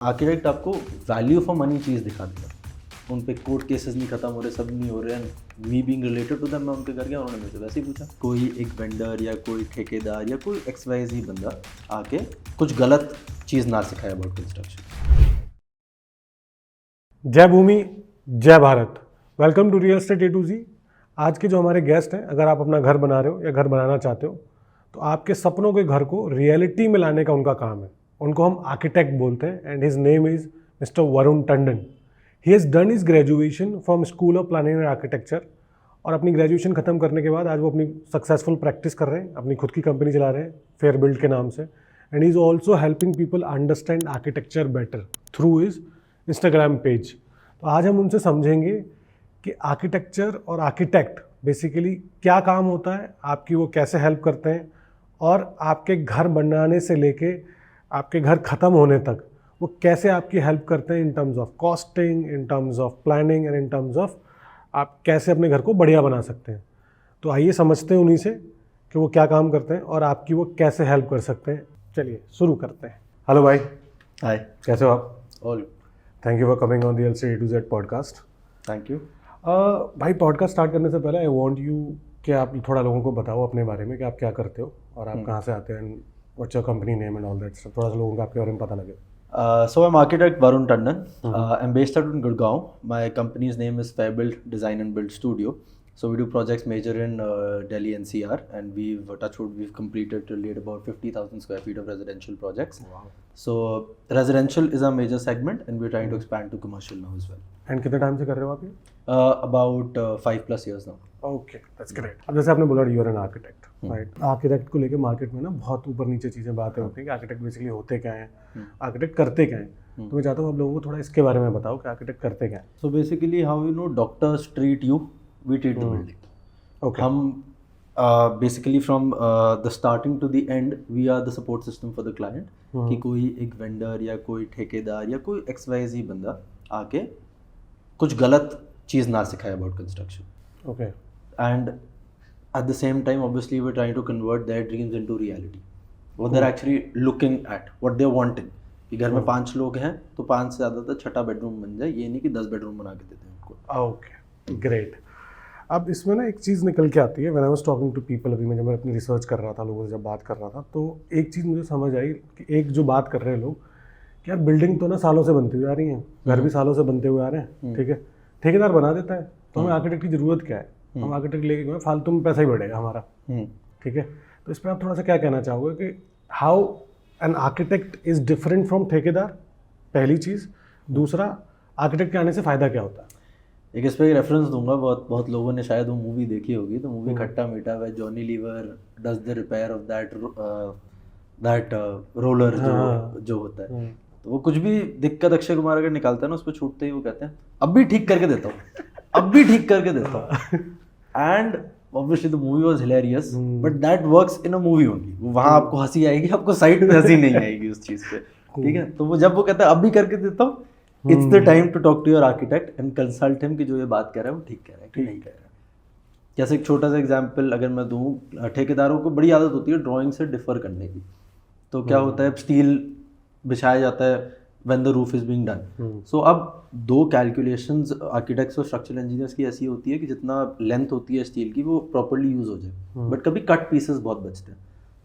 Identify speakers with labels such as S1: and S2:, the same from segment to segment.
S1: Architect आपको value for money चीज़ दिखा देगा। उन पे कोर्ट केसेस नहीं खत्म हो रहे, सब नहीं हो रहे हैं। Me being related to them, मैं उनके घर गया, उन्होंने मुझसे वैसे ही पूछा। कोई एक वेंडर या कोई ठेकेदार या कोई XYZ बंदा आके कुछ गलत चीज़ ना सिखाए अबाउट कंस्ट्रक्शन।
S2: जय भूमि, जय Bharat. Welcome to real estate A to Z। आज के जो हमारे गेस्ट हैं, अगर आप अपना घर बना रहे हो या घर बनाना चाहते हो तो आपके सपनों के घर को रियलिटी में लाने का उनका काम है। उनको हम आर्किटेक्ट बोलते हैं and his name is mister Varun Tandon. He has done his graduation from school of planning and architecture और अपनी ग्रेजुएशन ख़त्म करने के बाद आज वो अपनी सक्सेसफुल प्रैक्टिस कर रहे हैं, अपनी खुद की कंपनी चला रहे हैं फेयर बिल्ड के नाम से। And he is also helping people understand architecture better through his Instagram page. तो आज हम उनसे समझेंगे कि आर्किटेक्चर और आर्किटेक्ट बेसिकली क्या काम होता है, आपकी वो कैसे हेल्प करते हैं और आपके घर बनाने से लेके आपके घर ख़त्म होने तक वो कैसे आपकी हेल्प करते हैं इन terms of costing, in terms of planning and in terms of आप कैसे अपने घर को बढ़िया बना सकते हैं। तो आइए समझते हैं उन्हीं से कि वो क्या काम करते हैं और आपकी वो कैसे हेल्प कर सकते हैं। चलिए शुरू करते हैं। हेलो भाई।
S1: हाय।
S2: कैसे हो आप?
S1: All.
S2: Thank you for coming on the A to Z podcast.
S1: Thank you.
S2: भाई, पॉडकास्ट स्टार्ट करने से पहले आई वांट यू कि आप थोड़ा लोगों को बताओ अपने बारे में कि आप क्या करते हो और आप कहाँ से आते हैं, what's your company name and all that stuff. थोड़ा सा लोगों को आपके बारे में पता लगे।
S1: So I'm architect Varun Tandon. I'm based out in Gurgaon. My company's name is Fairbuild Design and Build Studio. So we do projects major in Delhi NCR, and we've completed till date about 50,000 square feet of residential projects.
S2: Wow.
S1: So residential is our major segment, and we're trying to expand to commercial now as well.
S2: And कितने time से कर रहे हो आप ये?
S1: About 5+ years now.
S2: Okay, that's great. अब जैसे आपने बोला you are an architect, right? Architect को लेके मार्केट में ना बहुत ऊपर नीचे चीज़ें बातें होती हैं कि आर्किटेक्ट बेसिकली होते क्या हैं, आर्किटेक्ट करते क्या हैं। तो मैं चाहता हूँ आप लोगों को थोड़ा इसके बारे में बताओ कि आर्किटेक्ट करते क्या हैं।
S1: So basically, how doctors treat you, we treat the building.
S2: Okay.
S1: हम basically from the starting to the end, we are the support system for the client. कि कोई एक वेंडर या कोई ठेकेदार या कोई XYZ बंदा आके कुछ गलत चीज़ ना सिखाए about construction.
S2: Okay.
S1: And at the same time, obviously, we're trying to convert their dreams into reality. What they're actually looking at, what they're wanting. कि घर में 5 लोग हैं तो 5 से ज़्यादा तो छठा बेडरूम बन जाए, ये नहीं कि 10 बेडरूम बना के देते हैं उनको।
S2: Okay, great. अब इसमें ना एक चीज़ निकल के आती है। When I was talking to people, अभी मैं जब मैं अपनी रिसर्च कर रहा था, लोगों से जब बात कर रहा था, तो एक चीज़ मुझे समझ आई कि एक जो बात कर रहे हैं लोग कि यार बिल्डिंग तो ना सालों से बनती हुई आ रही है, घर भी सालों से बनते हुए आ रहे हैं, ठीक है, ठेकेदार बना देता है, तो हमें आर्किटेक्ट की ज़रूरत क्या है? हम आर्किटेक्ट लेके गए, फालतू में पैसा ही बढ़ेगा हमारा, ठीक है। तो इस पर आप थोड़ा सा क्या कहना चाहोगे कि how an architect is different from ठेकेदार, पहली चीज़। दूसरा, आर्किटेक्ट के आने से फ़ायदा क्या होता है?
S1: एक इस पर एक रेफरेंस दूंगा, बहुत लोगों ने शायद वो मूवी देखी होगी। तो मूवी खट्टा मीठा है, Johnny Lever does the repair of that roller जो होता है। तो वो कुछ भी दिक्कत अक्षय कुमार अगर निकालता है ना, उस पर छूटते ही वो कहते हैं अब भी ठीक करके देता हूँ, अब भी ठीक करके देता हूँ। And obviously the movie was hilarious, but that works in a movie only. वहाँ आपको हंसी आएगी, आपको साइड में हंसी नहीं आएगी उस चीज़ पे, ठीक है। तो वो जब वो कहता है अब भी करके देता हूँ, it's the time to talk to your architect and consult him कि जो ये बात कह रहा है वो ठीक कह रहा है कि नहीं कह रहा है। जैसे एक छोटा सा एग्जांपल अगर मैं दूँ, ठेकेदारों को बड़ी आदत होती है ड्राइंग से डिफर करने की। तो क्या होता है, स्टील बिछाया जाता है when the roof is being done. So अब 2 कैलकुलेशंस आर्किटेक्ट्स और स्ट्रक्चरल इंजीनियर्स की ऐसी होती है कि जितना लेंथ होती है स्टील की वो प्रॉपर्ली यूज हो जाए, बट कभी कट पीसेस बहुत बचते हैं।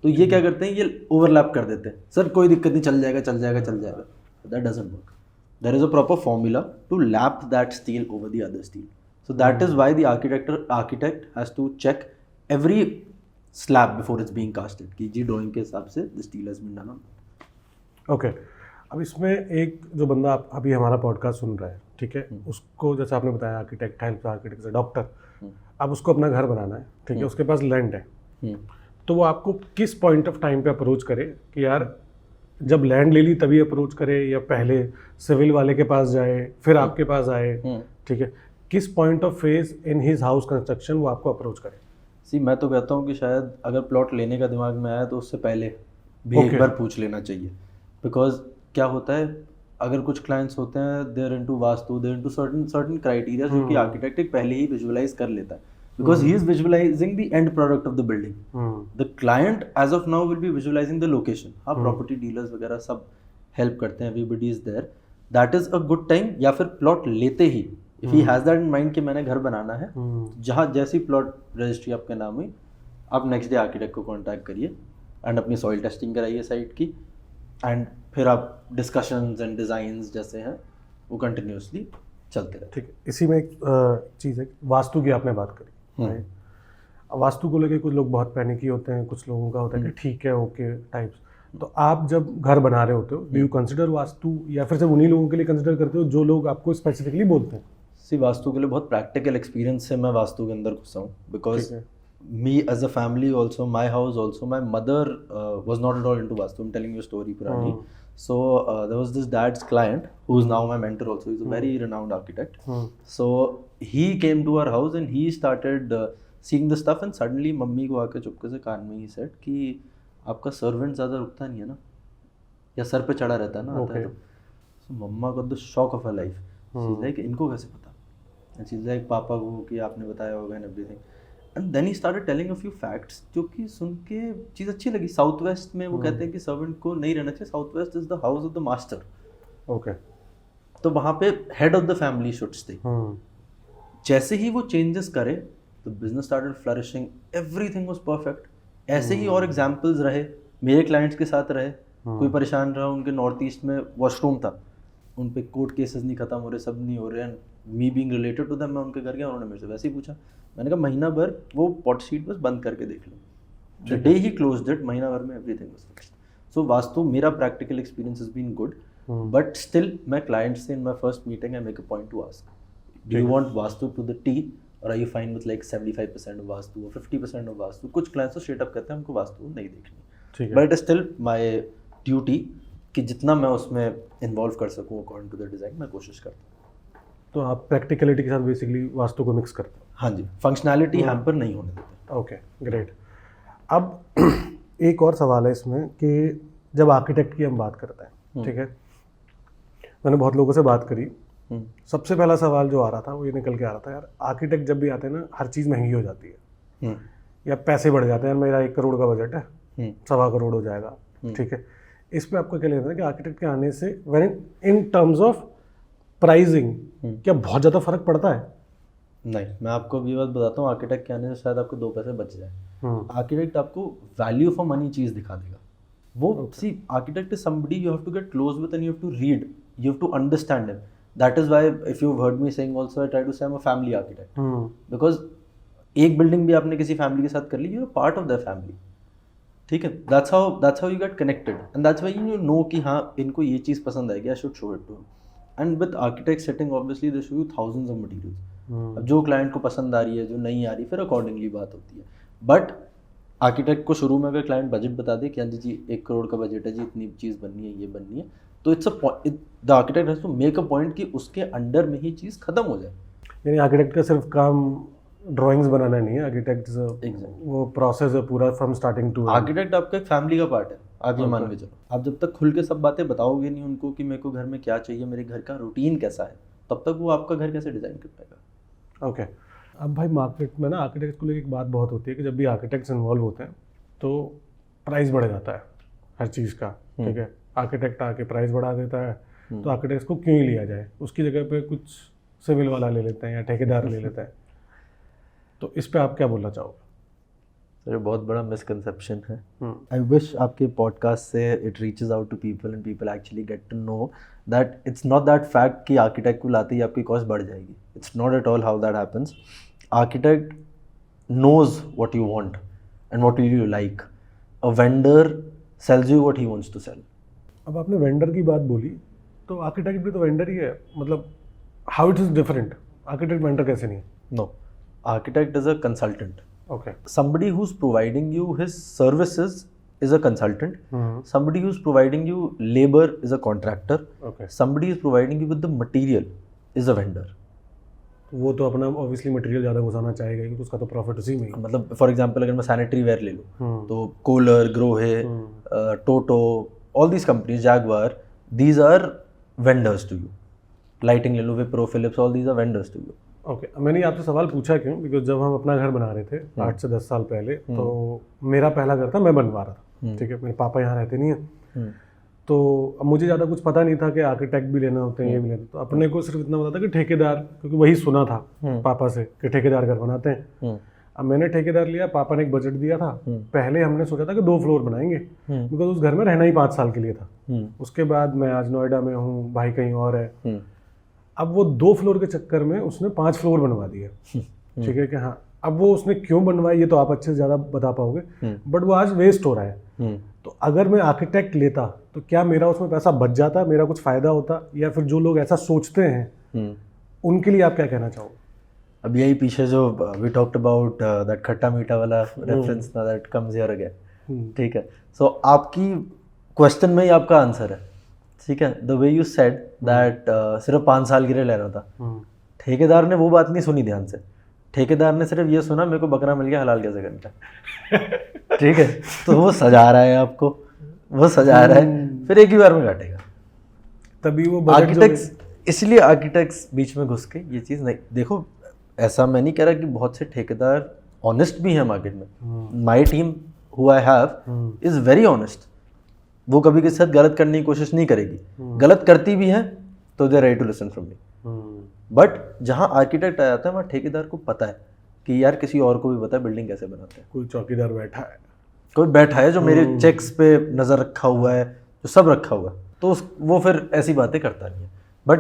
S1: तो ये क्या करते हैं, ये ओवरलैप कर देते हैं, सर कोई दिक्कत नहीं, चल जाएगा चल जाएगा चल जाएगा। That doesn't work. There is a proper formula to lap that steel over the other steel. So that is why the architect has to check every slab before it's being casted. कि जी drawing के हिसाब से the steel has been done on.
S2: Okay. अब इसमें एक जो बंदा अभी हमारा पॉडकास्ट सुन रहा है, ठीक है, उसको जैसे आपने बताया आर्किटेक्ट, हेल्प आर्किटेक्ट से डॉक्टर, अब उसको अपना घर बनाना है, ठीक है, उसके पास लैंड है, तो वो आपको किस पॉइंट ऑफ टाइम पे अप्रोच करे कि यार जब लैंड ले ली तभी अप्रोच करे, या पहले सिविल वाले के पास जाए फिर आपके पास आए, ठीक है, किस point of phase in his house construction वो आपको अप्रोच करे?
S1: सी मैं तो कहता हूँ कि शायद अगर प्लॉट लेने का दिमाग में आया तो उससे पहले भी एक बार पूछ लेना चाहिए। बिकॉज क्या होता है, अगर कुछ क्लाइंट्स होते हैं they're into vastu, they're into certain criteria जो कि आर्किटेक्ट पहले ही विजुअलाइज कर लेता है, because he is visualizing the end product of the building. The client as of now will be visualizing the location. हाँ, property dealers वगैरह सब हेल्प करते हैं, everybody is there, that is a good time. या फिर plot लेते ही if he has that in mind कि मैंने घर बनाना है, जहाँ जैसी प्लॉट रजिस्ट्री आपके नाम हुई, आप नेक्स्ट डे आर्किटेक्ट को कांटेक्ट करिए एंड अपनी सॉइल टेस्टिंग कराइए साइट की, एंड फिर आप डिस्कशंस एंड डिज़ाइंस जैसे हैं वो कंटिन्यूसली चलते रहे।
S2: ठीक है, इसी में एक चीज़ है, वास्तु की आपने बात करी, right? वास्तु को लेके कुछ लोग बहुत पैनिकी होते हैं, कुछ लोगों का होता है कि ठीक है ओके टाइप्स। तो आप जब घर बना रहे होते हो, डू यू कंसिडर वास्तु, या फिर सिर्फ उन्हीं लोगों के लिए कंसिडर करते हो जो लोग आपको स्पेसिफिकली बोलते हैं?
S1: सी वास्तु के लिए बहुत प्रैक्टिकल एक्सपीरियंस से मैं वास्तु के अंदर घुसा हूँ, because me as a family also, my house also, my mother was not at all into vastu. I am telling you story पुरानी. So there was this dad's client who is now my mentor also. He's a very renowned architect. So he came to our house and he started seeing the stuff, and suddenly mummy को आके चुपके से कान में ही said कि आपका servant ज़्यादा रुकता नहीं है ना, या सर पे चढ़ा रहता है ना, आता है तो. So mamma got the shock of her life. She's like इनको कैसे पता? And she's like पापा को कि आपने बताया होगा and everything. And then he started telling a few facts जो कि सुन के चीज़ अच्छी लगी. साउथ वेस्ट में वो कहते हैं कि सर्वेंट को नहीं रहना चाहिए, south west is the house of the master.
S2: Okay,
S1: तो वहाँ पे head of the family should stay. जैसे ही वो चेंजेस करे तो business started flourishing, everything was perfect. ऐसे ही और एग्जांपल्स रहे, मेरे क्लाइंट्स के साथ रहे. कोई परेशान रहा, उनके नॉर्थ ईस्ट में वॉशरूम था, उन पे कोर्ट केसेस नहीं खत्म हो रहे, सब नहीं हो रहे, and me being related to them, मैं उनके घर गया, उन्होंने मेरे से वैसे ही पूछा. मैंने कहा महीना भर वो पॉट शीट बस बंद करके देख लो. The day he closed it, महीना भर में everything was fixed. So vastu मेरा practical experience has been good, but still मैं क्लाइंट से in my first meeting I make a point to ask, do you want vastu to the T or are you fine with like 75% of vastu or 50% of vastu. कुछ clients तो straight up कहते हैं हमको वास्तु नहीं देखनी, but still my duty कि जितना मैं उसमें इन्वॉल्व कर सकूँ अकॉर्डिंग टू द डिज़ाइन मैं कोशिश करता हूँ.
S2: तो आप प्रैक्टिकलिटी के साथ बेसिकली वास्तु को मिक्स करते हो?
S1: हाँ जी, फंक्शनैलिटी हैम्पर नहीं होने देते.
S2: Okay, great. अब एक और सवाल है इसमें कि जब आर्किटेक्ट की हम बात करते हैं, ठीक है, मैंने बहुत लोगों से बात करी, सबसे पहला सवाल जो आ रहा था वो ये निकल के आ रहा था, यार आर्किटेक्ट जब भी आते हैं ना, हर चीज़ महंगी हो जाती है, या पैसे बढ़ जाते हैं. यार मेरा 1 करोड़ का बजट है, 1.25 करोड़ हो जाएगा, ठीक है. इस पर आपको क्या लेना है कि आर्किटेक्ट के आने से इन टर्म्स ऑफ प्राइसिंग क्या बहुत ज़्यादा फर्क पड़ता है?
S1: नहीं, मैं आपको भी बात बताता हूँ, आर्किटेक्ट के आने से शायद आपको 2 पैसे बच जाए. आर्किटेक्ट आपको वैल्यू फॉर मनी चीज़ दिखा देगा. वो see architect is somebody you have to get close with and you have to read, you have to understand him. That is why if you heard me saying also I try to say I am a family architect, because एक building भी आपने किसी family के साथ कर ली, you are part of the family. ठीक है, that's how you get connected, and that's why you know कि हाँ इनको ये चीज़ पसंद आएगी, I should show it to. And with architect setting obviously they show you thousands of materials. अब जो क्लाइंट को पसंद आ रही है, जो नहीं आ रही, फिर अकॉर्डिंगली बात होती है. बट आर्किटेक्ट को शुरू में अगर क्लाइंट बजट बता दे कि हाँ जी 1 करोड़ का बजट है जी, इतनी चीज़ बननी है, ये बननी है, तो it's the architect has to make a point कि उसके अंडर में ही चीज़ खत्म हो जाए.
S2: यानी आर्किटेक्ट का सिर्फ काम ड्राइंग्स बनाना नहीं है, आर्किटेक्ट वो प्रोसेस है पूरा फ्रॉम स्टार्टिंग टू.
S1: आर्किटेक्ट आपका एक फैमिली का पार्ट है, आप ये मान के चलो. आप जब तक खुल के सब बातें बताओगे नहीं उनको कि मेरे को घर में क्या चाहिए, मेरे घर का रूटीन कैसा है, तब तक वो आपका घर कैसे डिज़ाइन कर पाएगा.
S2: ओके. अब भाई मार्केट में ना आर्किटेक्ट को लेकर एक बात बहुत होती है कि जब भी आर्किटेक्ट्स इन्वॉल्व होते हैं तो प्राइस बढ़ जाता है हर चीज़ का, ठीक है. आर्किटेक्ट आके प्राइस बढ़ा देता है, तो आर्किटेक्ट्स को क्यों ही लिया जाए, उसकी जगह पे कुछ सिविल वाला ले लेते हैं या ठेकेदार ले लेता है. तो इस पे आप क्या बोलना चाहोगे?
S1: सर बहुत बड़ा मिसकंसेप्शन है. आई विश आपके पॉडकास्ट से it reaches out to people and people actually get to know that it's not that fact कि आर्किटेक्ट को लाते ही आपकी कॉस्ट बढ़ जाएगी. It's not at all how that happens. Architect knows what you want and what you like. A vendor sells you what he wants to sell.
S2: अब आपने vendor की बात बोली, तो आर्किटेक्ट भी तो वेंडर ही है, मतलब how it is different? Architect vendor कैसे नहीं?
S1: No, architect is a consultant.
S2: Okay.
S1: Somebody who's providing you his services is a consultant. Somebody who's providing you labor is a contractor.
S2: Okay.
S1: Somebody is providing you with the material is a vendor.
S2: वो तो अपना obviously material ज़्यादा घुसाना चाहेगा क्योंकि उसका तो profit उसी में.
S1: मतलब फॉर एग्जांपल अगर मैं सैनिटरी वेयर ले लूँ तो Kohler, Grohe, Toto, all these companies, Jaquar, these are vendors to you. Lighting ले लो, Wipro, Philips, all these are vendors to you.
S2: Okay. मैंने आपसे सवाल पूछा क्यों, बिकॉज जब हम अपना घर बना रहे थे 8 से 10 साल पहले, तो मेरा पहला घर था, मैं बनवा रहा था, ठीक है. मेरे पापा यहाँ रहते नहीं हैं, तो अब मुझे ज़्यादा कुछ पता नहीं था कि आर्किटेक्ट भी लेना होते हैं, ये भी लेना, तो अपने को सिर्फ इतना पता था कि ठेकेदार, क्योंकि वही सुना था पापा से कि ठेकेदार घर बनाते हैं। अब मैंने ठेकेदार लिया, पापा ने एक बजट दिया था। पहले हमने सोचा था कि 2 फ्लोर बनाएंगे, बिकॉज उस घर में रहना ही 5 साल के लिए था। उसके बाद मैं आज नोएडा में हूँ, भाई कहीं और है। अब वो 2 फ्लोर के चक्कर में उसने 5 फ्लोर बनवा दिए। ठीक है कि हाँ, अब वो उसने क्यों बनवाया ये तो आप अच्छे से ज़्यादा बता पाओगे, बट वो आज वेस्ट हो रहा है। तो अगर मैं आर्किटेक्ट लेता तो क्या मेरा उसमें पैसा बच जाता, मेरा कुछ फ़ायदा होता, या फिर जो लोग ऐसा सोचते हैं उनके लिए आप क्या कहना चाहोगे?
S1: अब यही पीछे जो वी टॉक्ड अबाउट दैट खट्टा मीठा वाला रेफरेंस ना, दैट कम्स हियर अगेन। ठीक है, सो आपकी क्वेश्चन में ही आपका आंसर है। ठीक है, the way you said that सिर्फ 5 साल के लिए लेना था, ठेकेदार ने वो बात नहीं सुनी ध्यान से। ठेकेदार ने सिर्फ ये सुना मेरे को बकरा मिल गया, हलाल कैसे करना है। ठीक है, तो वो सजा रहा है आपको, वो सजा रहा है, फिर एक ही बार में काटेगा।
S2: तभी वो
S1: आर्किटेक्ट्स, इसलिए आर्किटेक्ट्स बीच में घुस के ये चीज़ नहीं। देखो, ऐसा मैं नहीं कह रहा कि बहुत से ठेकेदार ऑनेस्ट भी हैं मार्केट में। My team who I have is very honest. वो कभी किसी साथ गलत करने की कोशिश नहीं करेगी। गलत करती भी है तो they ready to listen from me. But जहाँ आर्किटेक्ट आ जाता है वहाँ ठेकेदार को पता है कि यार किसी और को भी पता है बिल्डिंग कैसे बनाते हैं।
S2: कोई चौकीदार बैठा है,
S1: कोई बैठा है जो मेरे चेक्स पे नज़र रखा हुआ है, जो सब रखा हुआ है, तो वो फिर ऐसी बातें करता नहीं है। बट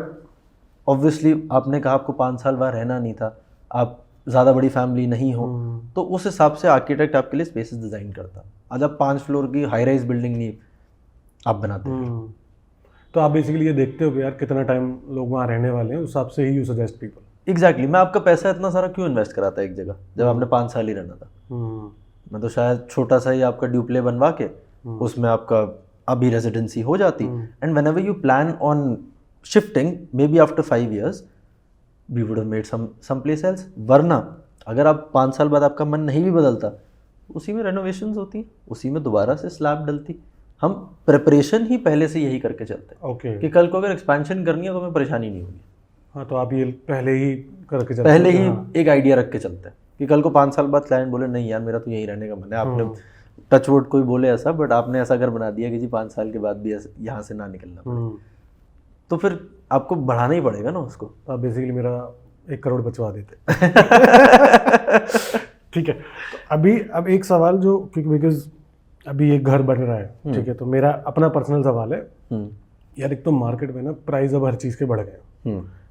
S1: ऑब्वियसली आपने कहा आपको 5 साल बाहर रहना नहीं था, आप ज़्यादा बड़ी फैमिली नहीं हो, तो उस हिसाब से आर्किटेक्ट आपके लिए स्पेसेस डिज़ाइन करता। आज आप 5 फ्लोर की हाई राइज बिल्डिंग नहीं आप बनाते हैं।
S2: तो आप बेसिकली ये देखते हो कि यार कितना टाइम लोग वहाँ रहने वाले हैं, उस हिसाब से ही यू सजेस्ट पीपल।
S1: एग्जैक्टली, मैं आपका पैसा इतना सारा क्यों इन्वेस्ट कराता एक जगह जब आपने 5 साल ही रहना था। मैं तो शायद छोटा सा ही आपका ड्यूप्ले बनवा के उसमें आपका अभी रेजिडेंसी हो जाती, and whenever you plan on shifting maybe after 5 years we would have made some place else. वरना अगर आप 5 साल बाद आपका मन नहीं भी बदलता, उसी में रेनोवेशंस होती, उसी में दोबारा से स्लैब डलती। हम प्रिपरेशन ही पहले से यही करके चलते हैं कि कल को अगर एक्सपेंशन करनी है तो हमें परेशानी नहीं होगी।
S2: हाँ, तो आप ये पहले ही करके चलते
S1: पहले ही एक आइडिया रख के चलते हैं कि कल को 5 साल बाद क्लाइंट बोले नहीं यार मेरा तो यहीं रहने का मन है। आपने टच वुड कोई बोले ऐसा, बट आपने ऐसा घर बना दिया कि जी 5 साल के बाद भी यहाँ से ना निकलना पड़े, तो फिर आपको बढ़ाना ही पड़ेगा ना उसको।
S2: तो आप बेसिकली मेरा 1 करोड़ बचवा देते। ठीक है, तो अभी अब एक सवाल जो, क्योंकि बिकॉज अभी एक घर बन रहा है, ठीक है, तो मेरा अपना पर्सनल सवाल है यार, एक तो मार्केट में ना प्राइस अब हर चीज़ के बढ़ गए,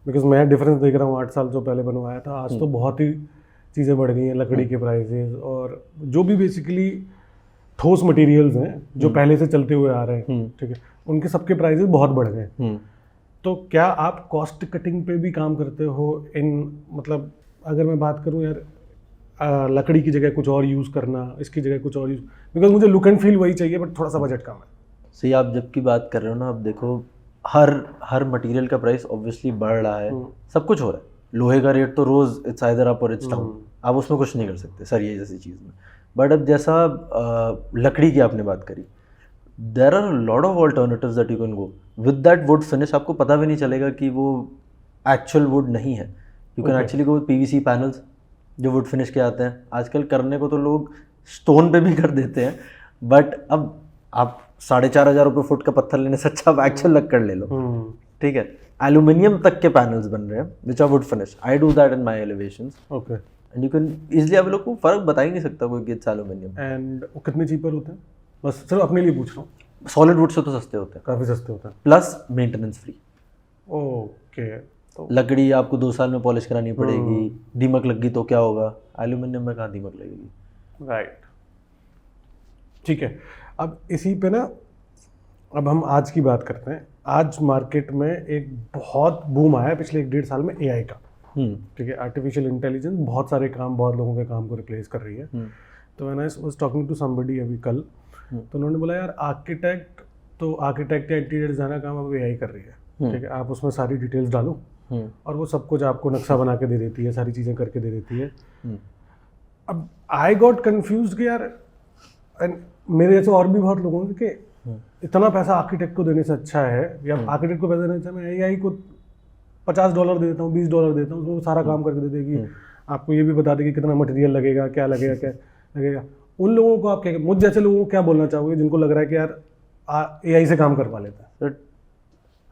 S2: बिकॉज मैं डिफरेंस देख रहा हूँ 8 साल जो पहले बनवाया था, आज तो बहुत ही चीज़ें बढ़ गई हैं। लकड़ी के प्राइसेस और जो भी बेसिकली ठोस मटेरियल्स हैं जो पहले से चलते हुए आ रहे हैं, ठीक है, उनके सबके प्राइसेस बहुत बढ़ गए। तो क्या आप कॉस्ट कटिंग पे भी काम करते हो इन, मतलब अगर मैं बात करूँ यार लकड़ी की जगह कुछ और यूज़ करना, इसकी जगह कुछ और यूज़, बिकॉज मुझे लुक एंड फील वही चाहिए बट थोड़ा सा बजट कम है।
S1: सही, आप जब की बात कर रहे हो ना, अब देखो हर मटेरियल का प्राइस ऑब्वियसली बढ़ रहा है, सब कुछ हो रहा है। लोहे का रेट तो रोज इट्स आइदर अप और इट्स डाउन, आप उसमें कुछ नहीं कर सकते सर ये जैसी चीज़ में। बट अब जैसा लकड़ी की आपने बात करी, there are lot of alternatives that you can go with that wood finish. आपको पता भी नहीं चलेगा कि वो एक्चुअल वुड नहीं है। You can actually go with PVC panels जो वुड फिनिश के आते हैं। आजकल करने को तो लोग स्टोन पे भी कर देते हैं, बट अब आप 4,500 रुपये फुट का पत्थर लेने से अच्छा आप एक्चुअल लग कर ले लो। ठीक है, एल्यूमिनियम तक के पैनल्स बन रहे हैं which are wood finish. I do that in my elevations.
S2: Okay,
S1: and you can easily, आप लोग को फर्क बता ही नहीं सकता कोई किट्स एल्यूमिनियम।
S2: एंड वो कितने चीपर होते हैं? बस सिर्फ अपने लिए पूछ रहा हूँ।
S1: सॉलिड वुड से तो सस्ते होते हैं,
S2: काफ़ी सस्ते होते हैं,
S1: प्लस मेंटेनेंस फ्री।
S2: ओके, तो
S1: लकड़ी आपको 2 साल में पॉलिश करानी पड़ेगी, दीमक लग गई तो क्या होगा, एल्यूमिनियम में कहाँ दीमक लगेगी।
S2: राइट, ठीक है। अब इसी पे ना, अब हम आज की बात करते हैं। आज मार्केट में एक बहुत बूम आया है पिछले 1-1.5 साल में एआई का। ठीक है, आर्टिफिशियल इंटेलिजेंस बहुत सारे काम, बहुत लोगों के काम को रिप्लेस कर रही है। तो when I was talking to somebody अभी कल, तो उन्होंने बोला यार आर्किटेक्ट या इंटीरियर डिजाइनर काम अब एआई कर रही है। ठीक है, आप उसमें सारी डिटेल्स डालो और वो सब कुछ आपको नक्शा बना के दे देती है, सारी चीज़ें करके दे देती है। अब आई गॉट कन्फ्यूज कि यार, मेरे जैसे और भी बहुत लोगों ने कि इतना पैसा आर्किटेक्ट को देने से अच्छा है, या आर्किटेक्ट को पैसा देने से मैं एआई को $50 दे देता हूँ, $20 देता हूँ, वो सारा काम करके दे देगी। आपको ये भी बता देगी कितना मटेरियल लगेगा, क्या लगेगा। उन लोगों को आप क्या, मुझ जैसे लोगों को क्या बोलना चाहोगे जिनको लग रहा है कि यार AI से काम करवा लेता है।
S1: सर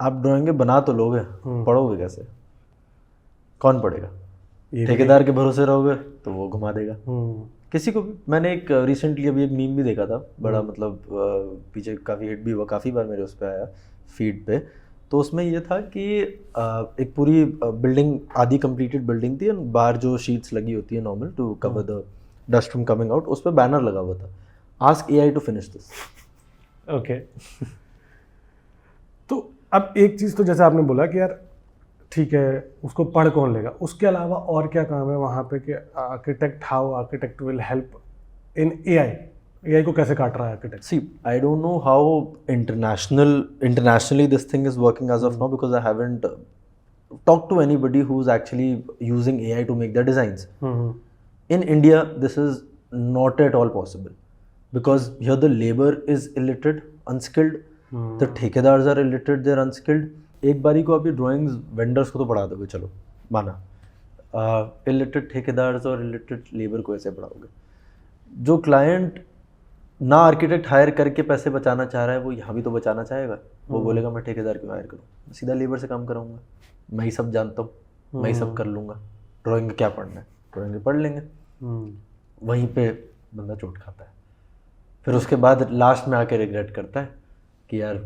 S1: आप ड्राइंग बना तो लोगे, पढ़ोगे कैसे? कौन पढ़ेगा? ठेकेदार के भरोसे रहोगे तो वो घुमा देगा किसी को भी। मैंने एक रिसेंटली अभी एक मीम भी देखा था बड़ा, मतलब पीछे काफ़ी हिट भी हुआ, काफ़ी बार मेरे उस पर आया फीड पे। तो उसमें ये था कि एक पूरी बिल्डिंग, आधी कंप्लीटेड बिल्डिंग थी, बाहर जो शीट्स लगी होती है normal to cover the dust from coming out, उस पर बैनर लगा हुआ था, ask AI to finish this.
S2: Okay तो अब एक चीज़ तो जैसे आपने बोला कि यार ठीक है, उसको पढ़ कौन लेगा, उसके अलावा और क्या काम है वहाँ पे कि architect, how architect will help in AI को कैसे काट रहा है architect?
S1: See, I don't know how internationally this thing is working as of now, because I haven't talked to anybody who's actually using AI to make their designs. In India, this is not at all possible because here the labor is illiterate, unskilled. The ठेकेदार्स are illiterate, they're unskilled. एक बारी को आप ये drawings vendors को तो पढ़ा दोगे, चलो माना, इलिटरेट ठेकेदार्स और इलिटरेट लेबर को ऐसे पढ़ाओगे? जो क्लाइंट ना आर्किटेक्ट हायर करके पैसे बचाना चाह रहा है, वो यहाँ भी तो बचाना चाहेगा। वो बोलेगा मैं ठेकेदार क्यों हायर करूँ, सीधा लेबर से काम कराऊंगा, मैं ही सब जानता हूँ, मैं ही सब कर लूँगा, ड्राइंग क्या पढ़ना है, ड्राइंग पढ़ लेंगे। वहीं पे बंदा चोट खाता है, फिर उसके बाद लास्ट में आके रिग्रेट करता है कि यार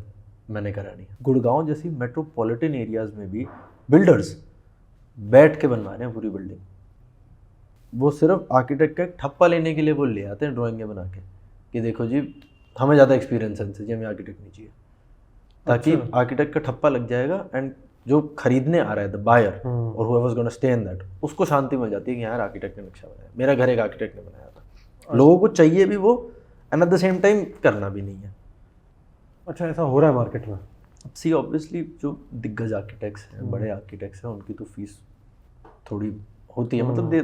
S1: मैंने करा नहीं। गुड़गांव जैसी मेट्रोपॉलिटन एरियाज़ में भी बिल्डर्स बैठ के बनवा रहे हैं पूरी बिल्डिंग। वो सिर्फ आर्किटेक्ट का एक ठप्पा लेने के लिए वो ले आते हैं ड्राइंगें बना के कि देखो जी हमें ज़्यादा एक्सपीरियंस है जी, हमें आर्किटेक्ट नहीं चाहिए, ताकि आर्किटेक्ट का ठप्पा लग जाएगा एंड जो खरीदने आ रहा है द बायर और whoever is gonna stay in that, उसको शांति मिल जाती है कि यार आर्किटेक्ट ने नक्शा बनाया, मेरा घर एक आर्किटेक्ट ने बनाया था। लोगों को चाहिए भी वो and at the same time करना भी नहीं है।
S2: अच्छा, ऐसा हो रहा है मार्केट में?
S1: सी ऑब्वियसली जो दिग्गज आर्किटेक्ट्स हैं, बड़े आर्किटेक्ट्स हैं, उनकी तो फीस थोड़ी होती है, मतलब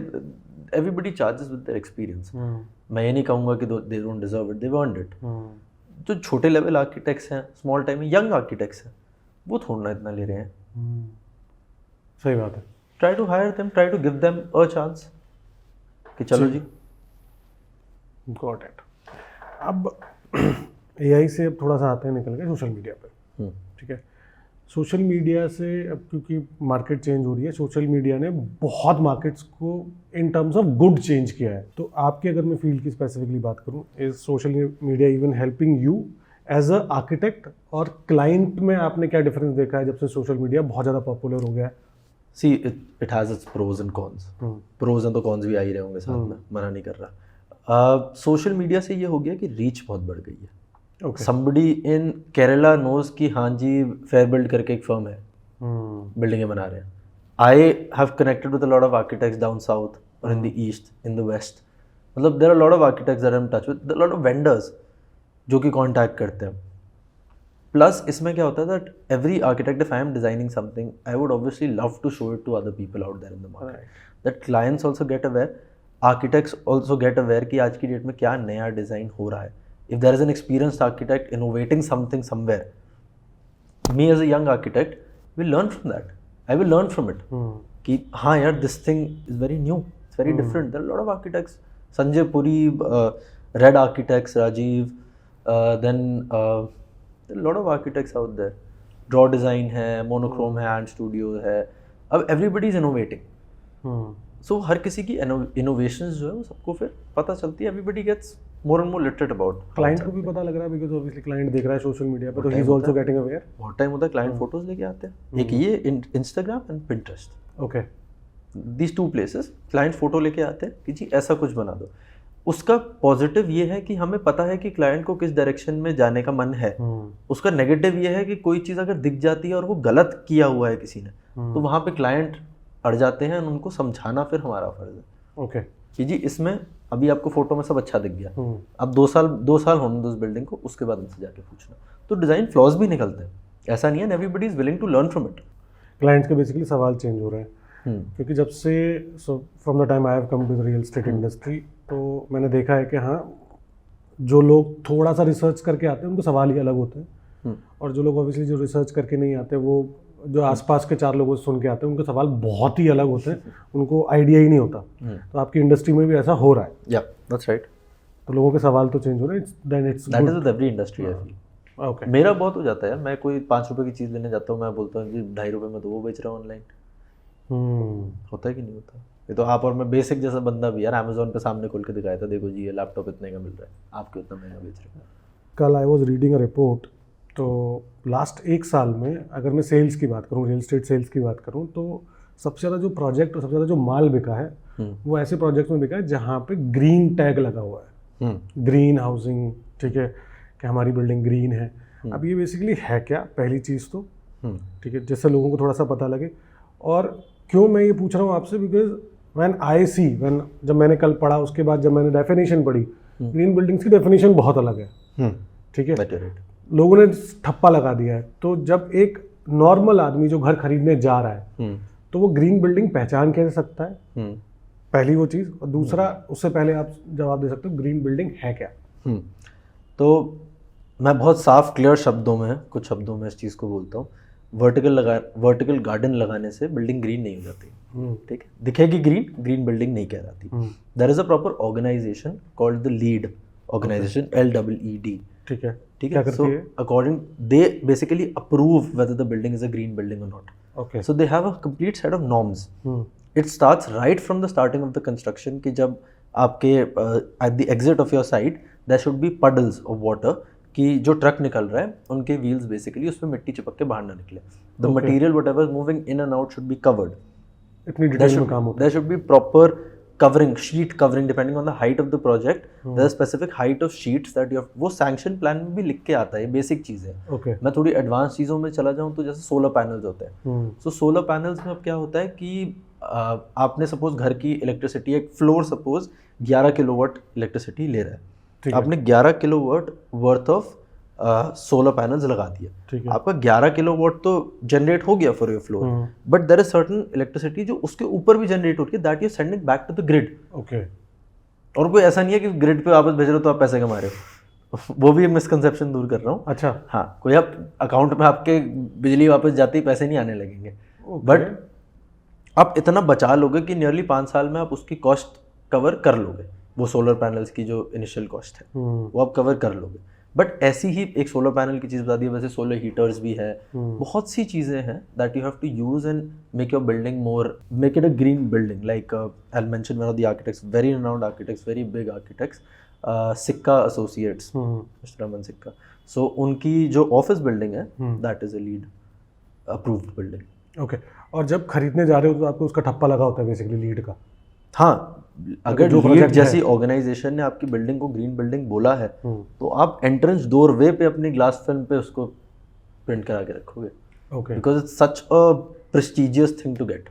S1: everybody charges with their experience. मैं ये नहीं कहूँगा कि they don't deserve it, they earned it. जो छोटे लेवल आर्किटेक्ट्स हैं, स्मॉल टाइम यंग आर्किटेक्ट्स हैं, वो थोड़ा ना इतना ले रहे हैं।
S2: सही बात है।
S1: Try to hire them, try to give them a chance कि चलो जी।
S2: Got it. अब AI से अब थोड़ा सा आते हैं निकल के सोशल मीडिया पे, ठीक है। सोशल मीडिया से अब क्योंकि मार्केट चेंज हो रही है, सोशल मीडिया ने बहुत मार्केट्स को इन टर्म्स ऑफ गुड चेंज किया है। तो आपकी अगर मैं फील्ड की स्पेसिफिकली बात करूँ, is social media even helping you as a architect और क्लाइंट में आपने क्या डिफरेंस देखा है जब से सोशल मीडिया बहुत ज़्यादा पॉपुलर हो गया है?
S1: See it has its pros and cons. Pros हैं तो कॉन्स भी आ ही रहे होंगे साथ में, मना नहीं कर रहा। सोशल मीडिया से ये हो गया कि रीच बहुत बढ़ गई है। Somebody in Kerala knows कि हाँ जी फेयर बिल्ड करके एक फर्म है, बिल्डिंगें बना रहे हैं। I have connected with a lot of architects down south or in the east, in the west. मतलब there are a lot of architects that I'm in touch with, there are a lot of vendors जो कि contact करते हैं। Plus इसमें क्या होता है that every architect, if I am designing something, I would obviously love to show it to other people out there in the market. That clients also get aware, architects also get aware कि आज की date में क्या नया design हो रहा है। If there is an experienced architect innovating something somewhere, me as a young architect will learn from that. I will learn from it. कि हाँ यार this thing is very new, it's very different. There are a lot of architects. Sanjay Puri, Red Architects, Rajiv, then there are a lot of architects out there. Draw Design है, Monochrome है, Ant Studio है. अब everybody is innovating. So हर किसी की innovations जो है वो सबको फिर पता चलती है. Everybody gets more and more literate about.
S2: Client को भी पता लग रहा है because obviously क्लाइंट देख रहा है सोशल मीडिया पे, तो he is also getting aware.
S1: बहुत टाइम होता है क्लाइंट फोटोज लेके आते हैं, एक ये Instagram and Pinterest,
S2: okay,
S1: these two places client photo लेके आते हैं कि जी ऐसा कुछ बना दो। उसका पॉजिटिव ये है कि हमें पता है कि क्लाइंट को किस डायरेक्शन में जाने का मन है। उसका नेगेटिव ये है कि कोई चीज़ अगर दिख जाती है और वो गलत किया हुआ है किसी ने, तो वहाँ पे क्लाइंट अड़ जाते हैं, उनको समझाना फिर हमारा फर्ज है।
S2: ओके
S1: कि जी इसमें अभी आपको फोटो में सब अच्छा दिख गया, अब 2 साल होने दो उस बिल्डिंग को, उसके बाद उनसे जाके पूछना। तो डिज़ाइन फ्लॉज भी निकलते हैं, ऐसा नहीं है, everybody is willing to learn from it.
S2: Clients के बेसिकली सवाल चेंज हो रहे हैं क्योंकि जब से from the time I have come to the real estate industry, तो मैंने देखा है कि हाँ जो लोग थोड़ा सा रिसर्च करके आते हैं उनको सवाल ही अलग होते हैं, और जो लोग ऑब्वियसली जो रिसर्च करके नहीं आते, वो जो आसपास के 4 लोगों से सुन के आते हैं, उनके सवाल बहुत ही अलग होते हैं, उनको आइडिया ही नहीं होता। तो आपकी इंडस्ट्री में भी ऐसा हो रहा है।
S1: या दैट्स राइट।
S2: तो लोगों के सवाल तो चेंज हो रहे हैं, then it's
S1: that is with every industry I feel.
S2: Okay.
S1: मेरा बहुत हो जाता है यार, मैं कोई 5 रुपए की चीज़ लेने जाता हूँ, मैं बोलता हूँ जी 2.5 रुपए में तो वो बेच रहा हूँ ऑनलाइन। होता है कि नहीं होता? ये तो आप और मैं बेसिक जैसा बंदा भी यार अमेजोन पे सामने खोल के दिखाया था, देखो जी ये लैपटॉप इतने का मिल रहा है, आपके उतना महंगा बेच रहे हैं।
S2: कल I was reading a report, तो लास्ट 1 साल में अगर मैं सेल्स की बात करूँ, रियल स्टेट सेल्स की बात करूँ, तो सबसे ज़्यादा जो प्रोजेक्ट और सबसे ज़्यादा जो माल बिका है वो ऐसे प्रोजेक्ट्स में बिका है जहाँ पे ग्रीन टैग लगा हुआ है, ग्रीन हाउसिंग, ठीक है, कि हमारी बिल्डिंग ग्रीन है। अब ये बेसिकली है क्या, पहली चीज़ तो ठीक है, जिससे लोगों को थोड़ा सा पता लगे। और क्यों मैं ये पूछ रहा हूँ आपसे, बिकॉज जब मैंने कल पढ़ा, उसके बाद जब मैंने डेफिनेशन पढ़ी, ग्रीन बिल्डिंग्स की डेफिनेशन बहुत अलग है, ठीक है, लोगों ने ठप्पा लगा दिया है। तो जब एक नॉर्मल आदमी जो घर खरीदने जा रहा है तो वो ग्रीन बिल्डिंग पहचान कैसे सकता है, पहली वो चीज़। और दूसरा, उससे पहले आप जवाब दे सकते हो ग्रीन बिल्डिंग है क्या।
S1: तो मैं बहुत साफ क्लियर शब्दों में, कुछ शब्दों में इस चीज़ को बोलता हूँ, वर्टिकल गार्डन लगाने से बिल्डिंग ग्रीन नहीं हो जाती, ठीक है, दिखेगी ग्रीन बिल्डिंग नहीं कहलाती। There is a proper organisation called the LEED organisation, LEED,
S2: ठीक है,
S1: ठीक है। So according they basically approve whether the building is a green building or not.
S2: Okay,
S1: so they have a complete set of norms. It starts right from the starting of the construction कि जब आपके at the exit of your site there should be puddles of water, कि जो truck निकल रहा है उनके wheels basically उसमें मिट्टी चिपक के बाहर ना निकले। The material what ever moving in and out should be covered.
S2: इतनी डिटेल में काम होता
S1: There should be proper covering, sheet covering, depending on the height of the project. There's a specific height of sheets that you have, वो sanction plan में भी लिख के आता है, ये बेसिक चीज़ है।
S2: ओके,
S1: मैं थोड़ी एडवांस चीज़ों में चला जाऊँ तो जैसे सोलर पैनल्स होते हैं। सो सोलर पैनल्स में अब क्या होता है कि आपने सपोज घर की इलेक्ट्रिसिटी, एक फ्लोर सपोज 11 किलोवाट इलेक्ट्रिसिटी ले रहा है, आपने 11 kilowatt worth of solar panels लगा दिया, आपका 11 किलोवाट तो जनरेट हो गया for your floor, but there is certain electricity जो उसके ऊपर भी जनरेट हो रही है, that you sending back to the grid.
S2: Okay,
S1: और कोई ऐसा नहीं है कि ग्रिड पे वापस भेज रहे हो तो आप पैसे कमा रहे हो, वो भी एक मिसकंसेप्शन दूर कर रहा हूँ।
S2: अच्छा,
S1: हाँ, कोई आप अकाउंट में आपके बिजली वापस जाते ही पैसे नहीं आने लगेंगे, बट आप इतना बचा लोगे कि नियरली 5 साल में आप उसकी कॉस्ट कवर कर लोगे। वो सोलर पैनल्स की जो इनिशियल कॉस्ट है वो आप कवर कर लोगे। बट ऐसी ही एक सोलर पैनल की चीज़ बता दी है, वैसे सोलर हीटर्स भी है, बहुत सी चीज़ें हैं that you have to use and make your building more, make it a green building. Like I mention one of the architects, very renowned architects, very big architects, Sikka associates, mister Raman Sikka. So उनकी जो office building है that is a LEED approved building.
S2: Okay, और जब खरीदने जा रहे हो तो आपको उसका ठप्पा लगा होता है बेसिकली लीड का।
S1: हाँ, अगर जो लीड जैसी ऑर्गेनाइजेशन ने आपकी बिल्डिंग को ग्रीन बिल्डिंग बोला है तो आप एंट्रेंस डोरवे पे अपनी ग्लास फिल्म पे उसको प्रिंट करा के रखोगे,
S2: okay,
S1: because it's such a prestigious thing to get.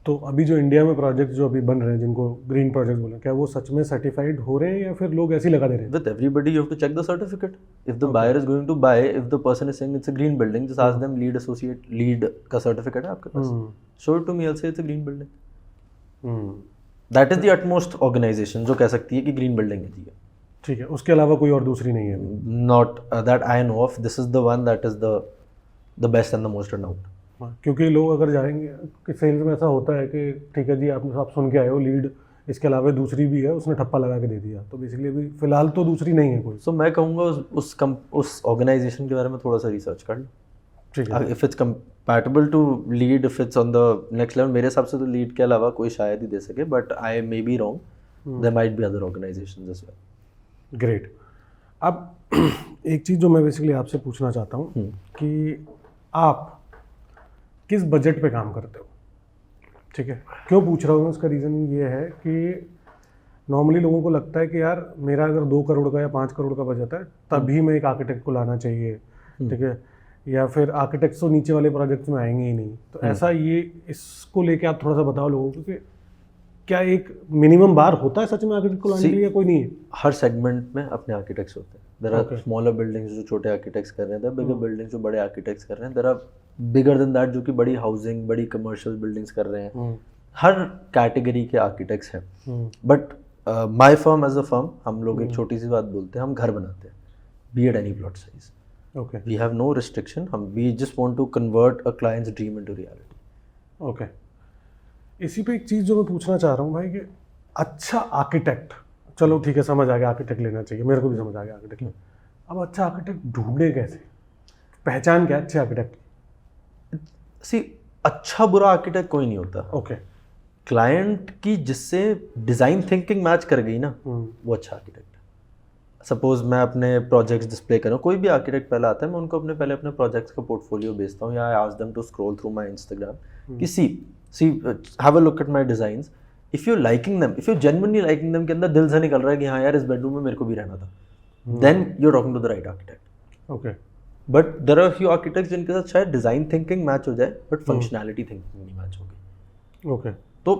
S2: तो अभी जो इंडिया में प्रोजेक्ट जो अभी बन रहे हैं जिनको ग्रीन प्रोजेक्ट बोले, क्या वो सच में सर्टिफाइड हो रहे हैं या फिर लोग ऐसे ही लगा दे रहे हैं?
S1: With everybody you have to check the certificate. If the buyer is going to buy, if the person is saying it's a green building, just ask them lead associate, lead का certificate है आपके पास, show it to me, I'll say it's a green building. That is the utmost organization जो कह सकती है कि green building है जी।
S2: ठीक है, उसके अलावा कोई और दूसरी नहीं है?
S1: Not that I know of. This is the one that is the best and the most renowned.
S2: क्योंकि लोग अगर जाएंगे कि सेल्स में ऐसा होता है कि ठीक है जी आप सुन के आए हो लीड, इसके अलावा दूसरी भी है, उसने ठप्पा लगा के दे दिया, तो बेसिकली अभी फिलहाल तो दूसरी नहीं है कोई।
S1: सो मैं कहूँगा उस ऑर्गेनाइजेशन के बारे में थोड़ा सा रिसर्च कर लो,
S2: ठीक है,
S1: if it's compatible to LEED, if it's on the next level. मेरे हिसाब से तो लीड के अलावा कोई शायद ही दे सके, but I may be wrong, there might be other organisations as well.
S2: Great. अब एक चीज़ जो मैं बेसिकली आपसे पूछना चाहता हूँ कि आप किस बजट पे काम करते हो? ठीक है, क्यों पूछ रहा हूँ उसका रीज़न ये है कि नॉर्मली लोगों को लगता है कि यार मेरा अगर 2 करोड़ का या 5 करोड़ का बजट है तभी मैं एक आर्किटेक्ट को लाना चाहिए, ठीक है, या फिर आर्किटेक्ट्स तो नीचे वाले प्रोजेक्ट्स में आएंगे ही नहीं। तो ऐसा ये इसको लेके आप थोड़ा सा बताओ लोगों को कि क्या एक मिनिमम बार होता है सच में आर्किटेक्ट को लाने के लिए या कोई नहीं है?
S1: हर सेगमेंट में अपने आर्किटेक्ट्स होते हैं। देयर आर स्मॉलर बिल्डिंग्स जो छोटे आर्किटेक्ट्स कर रहे हैं, देयर आर बिगर बिल्डिंग्स जो बड़े आर्किटेक्ट्स कर रहे हैं, there are bigger than that जो कि बड़ी हाउसिंग, बड़ी कमर्शियल बिल्डिंग्स कर रहे हैं। हर कैटेगरी के आर्किटेक्ट्स हैं। But my firm as a firm, हम लोग एक छोटी सी बात बोलते हैं, हम घर बनाते हैं, be at any plot size.
S2: Okay,
S1: we have no restriction, हम we just want to convert a client's dream into reality.
S2: Okay, इसी पे एक चीज़ जो मैं पूछना चाह रहा हूँ भाई कि अच्छा आर्किटेक्ट, चलो ठीक है समझ आ गया आर्किटेक्ट लेना चाहिए, मेरे को भी समझ आ गया आर्किटेक्ट, अब अच्छा आर्किटेक्ट ढूंढे कैसे, पहचान क्या अच्छे आर्किटेक्ट?
S1: सी, अच्छा बुरा आर्किटेक्ट कोई नहीं होता।
S2: ओके।
S1: क्लाइंट की जिससे डिज़ाइन थिंकिंग मैच कर गई ना, वो अच्छा आर्किटेक्ट है। सपोज मैं अपने प्रोजेक्ट्स डिस्प्ले कर रहा हूँ, कोई भी आर्किटेक्ट पहले आता है, मैं उनको पहले अपने प्रोजेक्ट्स का पोर्टफोलियो भेजता हूँ, या I ask them to scroll through my Instagram कि see have a look at my designs, if you liking them, if you genuinely liking them, के अंदर दिल से निकल रहा है कि हाँ यार इस बेडरूम में मेरे को भी रहना था, then you are talking to the right architect.
S2: Okay.
S1: But there are few architects जिनके साथ शायद डिज़ाइन थिंकिंग मैच हो जाए बट फंक्शनैलिटी थिंकिंग नहीं मैच होगी।
S2: ओके।
S1: तो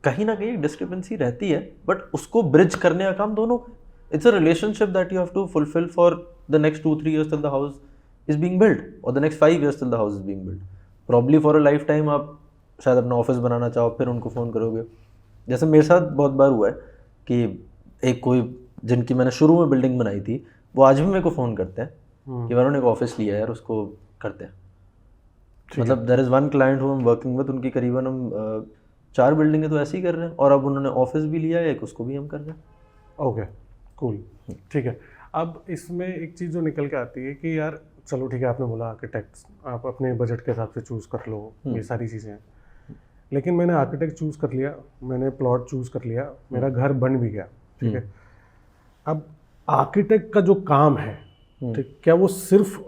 S1: कहीं ना कहीं डिस्क्रिपेंसी रहती है, बट उसको ब्रिज करने का काम दोनों का। It's a relationship that you have to fulfil for the next 2-3 years till the house is being built, or the next 5 years till the house is being built. Probably for a lifetime आप शायद अपना office बनाना चाहो, फिर उनको phone करोगे। जैसे मेरे साथ बहुत बार हुआ है कि एक कोई जिनकी मैंने शुरू में बिल्डिंग बनाई थी, वो आज भी मेरे को फ़ोन करते हैं कि मैंने एक ऑफिस लिया यार, उसको करते हैं। मतलब there is one client who I am working with, उनकी करीबन हम 4 बिल्डिंगें तो ऐसे ही कर रहे हैं, और अब उन्होंने ऑफिस भी लिया है एक, उसको भी हम कर रहे हैं।
S2: ओके, कूल, ठीक है। अब इसमें एक चीज़ जो निकल के आती है कि यार चलो ठीक है, आपने बोला आर्किटेक्ट्स आप अपने बजट के हिसाब से चूज़ कर लो, ये सारी चीज़ें हैं, लेकिन मैंने आर्किटेक्ट चूज़ कर लिया, मैंने प्लॉट चूज़ कर लिया, मेरा घर बन भी गया, ठीक है। अब आर्किटेक्ट का जो काम है, ठीक, क्या वो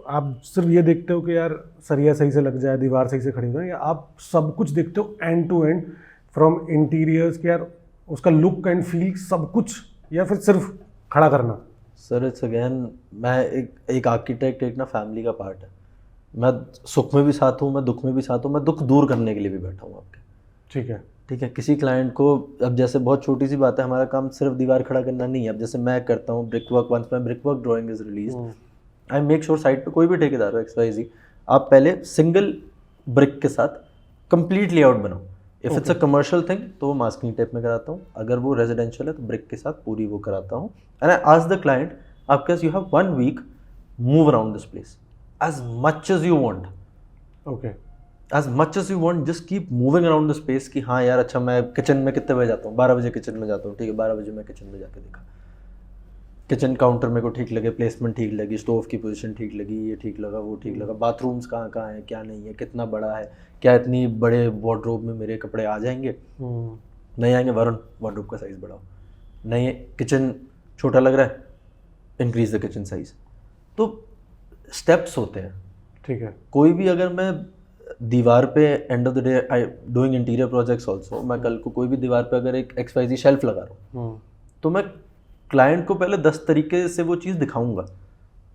S2: आप सिर्फ ये देखते हो कि यार सरिया सही से लग जाए, दीवार सही से खड़ी हो जाए, या आप सब कुछ देखते हो end to end from interiors कि यार उसका लुक एंड फील सब कुछ, या फिर सिर्फ खड़ा करना?
S1: सर इट्स अगेन, मैं एक आर्किटेक्ट एक ना फैमिली का पार्ट है। मैं सुख में भी साथ हूँ, मैं दुख में भी साथ हूँ, मैं दुख दूर करने के लिए भी बैठा हूँ आपके।
S2: ठीक है,
S1: ठीक है। किसी क्लाइंट को, अब जैसे बहुत छोटी सी बात है, हमारा काम सिर्फ दीवार खड़ा करना नहीं है। अब जैसे मैं करता हूँ brick work, once my brick work drawing is release, I make sure site पे कोई भी ठेकेदार हो XYZ, आप पहले सिंगल ब्रिक के साथ कंप्लीट लेआउट बनाओ। If it's a commercial thing तो वो मास्किंग टेप में कराता हूँ, अगर वो रेजिडेंशियल है तो ब्रिक के साथ पूरी वो कराता हूँ। And I ask the client, आपके पास you have 1 week, move around this place as much as you want.
S2: Okay,
S1: as much as you want, just keep moving around the space कि हाँ यार अच्छा मैं किचन में कितने बजे जाता हूँ, 12 बजे किचन में जाता हूँ, ठीक है 12 बजे मैं किचन में जाके देखा, किचन काउंटर मेरे को ठीक लगे, प्लेसमेंट ठीक लगी, स्टोव की पोजीशन ठीक लगी, ये ठीक लगा, वो ठीक लगा, बाथरूम्स कहाँ कहाँ हैं, क्या नहीं है, कितना बड़ा है, क्या इतनी बड़े वार्डरोब में मेरे कपड़े आ जाएंगे, नहीं आएंगे, वरुण वार्डरोब का साइज़ बढ़ाओ, नहीं किचन छोटा लग रहा है, इंक्रीज द किचन साइज। तो स्टेप्स होते हैं,
S2: ठीक है।
S1: कोई भी, अगर मैं दीवार पे end of the day I doing interior projects also, मैं कल को कोई भी दीवार पे अगर एक XYZ शेल्फ लगा रहा हूँ, तो मैं क्लाइंट को पहले 10 तरीके से वो चीज़ दिखाऊंगा।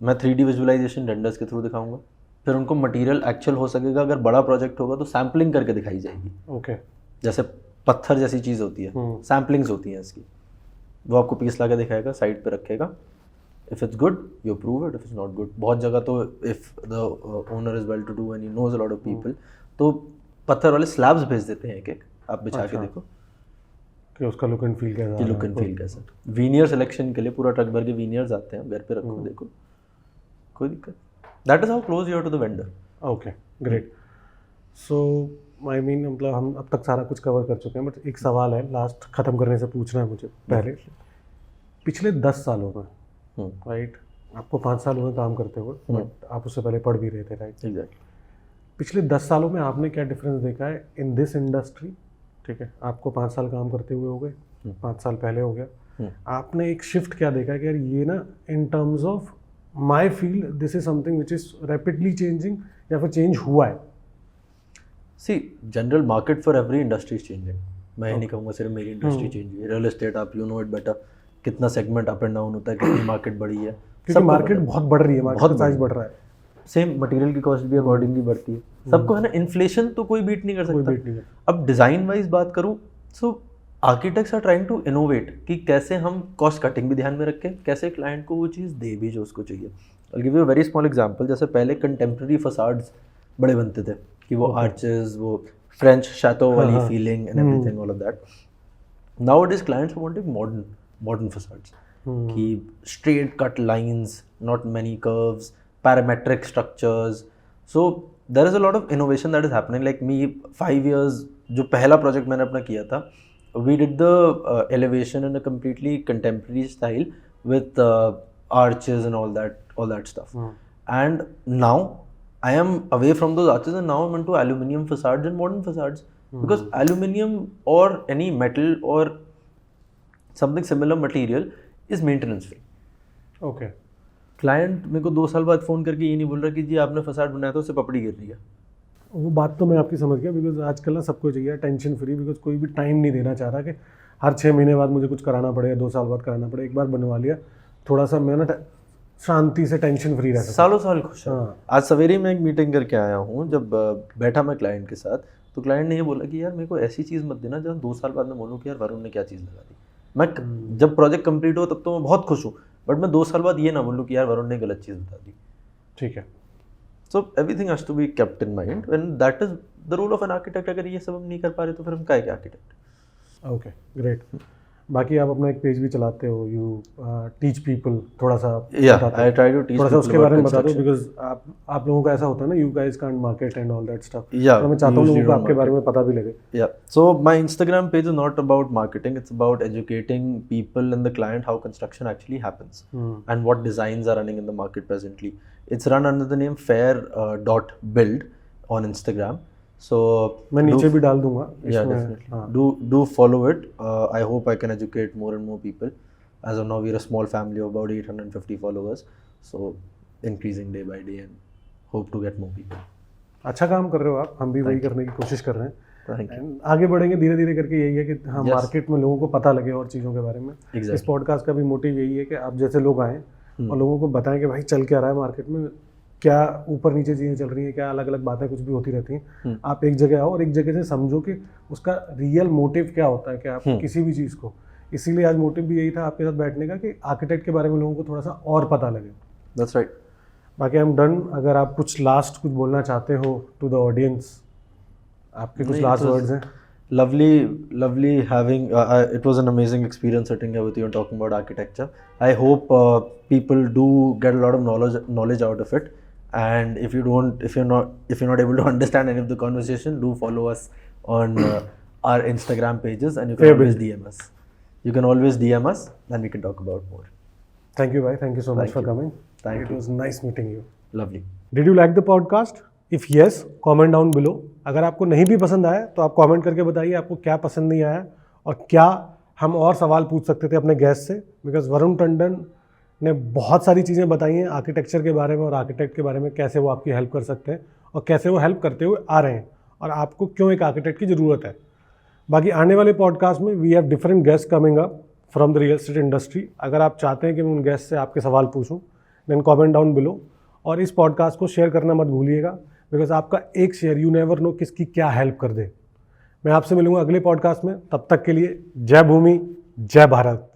S1: मैं 3D विजुअलाइजेशन रेंडर्स के थ्रू दिखाऊंगा, फिर उनको मटेरियल एक्चुअल हो सकेगा, अगर बड़ा प्रोजेक्ट होगा तो सैम्पलिंग करके दिखाई जाएगी।
S2: ओके,
S1: जैसे पत्थर जैसी चीज़ होती है, सैम्पलिंग्स होती हैं इसकी, वो आपको पीस ला के दिखाएगा, साइड पे रखेगा, if it's good you approve it, if it's not good, बहुत जगह तो if the owner is well to do and he knows a lot of people, तो पत्थर वाले स्लैब्स भेज देते हैं एक आप बिछा के देखो
S2: कि उसका लुक एंड फील कैसा है,
S1: लुक एंड फील कैसा। वीनियर सिलेक्शन के लिए पूरा ट्रक भर के वीनियर्स आते हैं, घर पे रखो देखो, कोई दिक्कत। That is how close you are to the vendor.
S2: Okay, great. So I mean मतलब हम अब तक सारा कुछ कवर कर चुके हैं, बट एक सवाल है लास्ट ख़त्म करने से पूछना है मुझे पहले, पिछले 10 सालों में, राइट, आपको 5 साल हुए काम करते हुए, बट आप उससे पहले पढ़ भी रहे थे, राइट?
S1: एग्जैक्टली।
S2: पिछले 10 सालों में आपने क्या डिफरेंस देखा है इन दिस इंडस्ट्री? ठीक है, आपको 5 साल काम करते हुए हो गए, 5 साल पहले हो गया, आपने एक शिफ्ट क्या देखा है कि यार ये ना in terms of my feel this is something which is rapidly changing, या फिर चेंज हुआ है?
S1: See, general market for every industry is changing. मैं नहीं कहूँगा सिर्फ मेरी इंडस्ट्री चेंज हुई है। रियल एस्टेट, आप यू नो इट बेटर, कितना सेगमेंट अप एंड डाउन होता है, कितनी मार्केट बढ़ी है,
S2: क्योंकि मार्केट बहुत बढ़ रही है, मार्केट का साइज बढ़ रहा है,
S1: सेम मटेरियल की कॉस्ट भी अकॉर्डिंगली बढ़ती है, सबको है ना। इन्फ्लेशन तो कोई बीट नहीं कर सकता। अब डिज़ाइन वाइज बात करूँ, so architects are trying to innovate कि कैसे हम कॉस्ट कटिंग भी ध्यान में रखें, कैसे क्लाइंट को वो चीज़ दे भी जो उसको चाहिए। I give you a very small example, जैसे पहले कंटेम्प्रेरी फसाड्स बड़े बनते थे कि वो आर्चेस, वो फ्रेंच शैतो वाली feeling and everything, all of that. Nowadays clients are wanting modern facades कि straight cut lines, not many curves, parametric structures. So there is a lot of innovation that is happening. Like me, 5 years, जो पहला project मैंने अपना किया था, we did the elevation in a completely contemporary style with arches and all that all that stuff. And now I am away from those arches, and now I'm into aluminium facades and modern facades, because aluminium or any metal or something similar material is maintenance free.
S2: Okay
S1: client मेरे को 2 साल बाद phone करके ये नहीं बोल रहा कि जी आपने फसाड बनाया था उससे पपड़ी गिर रही है.
S2: वो बात तो मैं आपकी समझ गया, बिकॉज आजकल ना सबको चाहिए टेंशन फ्री, बिकॉज कोई भी टाइम नहीं देना चाह रहा कि हर 6 महीने बाद मुझे कुछ कराना पड़े, 2 साल बाद कराना पड़े. एक बार बनवा लिया, थोड़ा सा मैं ना शांति से टेंशन फ्री रह सकता.
S1: सालों साल खुश है.
S2: हाँ.
S1: आज सवेरे मैं एक मीटिंग करके आया हूँ, जब बैठा मैं क्लाइंट के साथ, तो क्लाइंट ने ये बोला कि यार मेरे को ऐसी चीज़ मत देना जब 2 साल बाद मैं बोलूँ कि यार वरुण ने क्या चीज़ लगा दी. मैं जब प्रोजेक्ट कंप्लीट हो तब तो मैं बहुत खुश हूँ, बट मैं 2 साल बाद ये ना बोलूँ कि यार वरुण ने गलत चीज़ बता दी.
S2: ठीक है.
S1: So everything has to be kept in mind, and that is the role of an architect. अगर ये सब हम नहीं कर पा रहे तो फिर हम क्या आर्किटेक्ट.
S2: Okay great. बाकी आप अपना एक पेज भी चलाते हो, यू टीच पीपल, थोड़ा सा
S1: आई ट्राई टू टीच
S2: थोड़ा सा उसके बारे में बता दो, बिकॉज आप लोगों का ऐसा होता है ना, you guys can't market and all that stuff. तो मैं चाहता हूँ लोगों को आपके बारे में पता भी लगे.
S1: Yeah. So my Instagram page is not about marketing. It's about educating people and the client how construction actually happens and what designs are running in the market presently. It's run under the name fair.build on Instagram. So
S2: मैं नीचे भी डाल दूंगा.
S1: Yeah, definitely. Do follow it. I hope I can educate more and more people. As of now, we're a small family of about 850 followers. So increasing day by day and hope to get more people.
S2: अच्छा काम कर रहे हो आप, हम भी वही करने की कोशिश कर रहे हैं.
S1: Thank you.
S2: आगे बढ़ेंगे धीरे धीरे करके. यही है कि हाँ,
S1: Yes.
S2: मार्केट में लोगों को पता लगे और चीज़ों के बारे में.
S1: Exactly.
S2: इस पॉडकास्ट का भी मोटिव यही है कि आप जैसे लोग आएँ और लोगों को बताएं कि भाई चल क्या रहा है मार्केट में, क्या ऊपर नीचे चीज़ें चल रही हैं, क्या अलग अलग बातें कुछ भी होती रहती हैं. आप एक जगह आओ और एक जगह से समझो कि उसका रियल मोटिव क्या होता है कि आप किसी भी चीज़ को. इसीलिए आज मोटिव भी यही था आपके साथ बैठने का कि आर्किटेक्ट के बारे में लोगों को थोड़ा सा और पता लगे.
S1: That's right.
S2: बाकी आई एम डन. अगर आप कुछ लास्ट कुछ बोलना चाहते हो टू द ऑडियंस, आपके कुछ लास्ट वर्ड्स हैं.
S1: Lovely having it was an amazing experience sitting here with you and talking about architecture. I hope people do get a lot of knowledge out of it, and if you're not able to understand any of the conversation, do follow us on our Instagram pages, and you can always DM us. You can always DM us and we can talk about more.
S2: Thank you bhai, thank you so much for coming.
S1: Thank
S2: you. It was nice meeting you.
S1: Lovely.
S2: Did you like the podcast? If yes, comment down below. अगर आपको नहीं भी पसंद आया तो आप comment करके बताइए आपको क्या पसंद नहीं आया और क्या हम और सवाल पूछ सकते थे अपने गेस्ट से. बिकॉज वरुण टंडन ने बहुत सारी चीज़ें बताई हैं आर्किटेक्चर के बारे में और आर्किटेक्ट के बारे में, कैसे वो आपकी हेल्प कर सकते हैं और कैसे वो हेल्प करते हुए आ रहे हैं और आपको क्यों एक आर्किटेक्ट की ज़रूरत है. बाकी आने वाले पॉडकास्ट में we have different guest coming up from the real estate industry. अगर आप चाहते हैं कि मैं उन गेस्ट से आपके सवाल पूछूँ, देन कॉमेंट डाउन बिलो. और इस पॉडकास्ट को शेयर करना मत भूलिएगा, बिकॉज आपका एक शेयर यू नेवर नो किसकी क्या हेल्प कर दे. मैं आपसे मिलूंगा अगले पॉडकास्ट में. तब तक के लिए जय भूमि, जय भारत.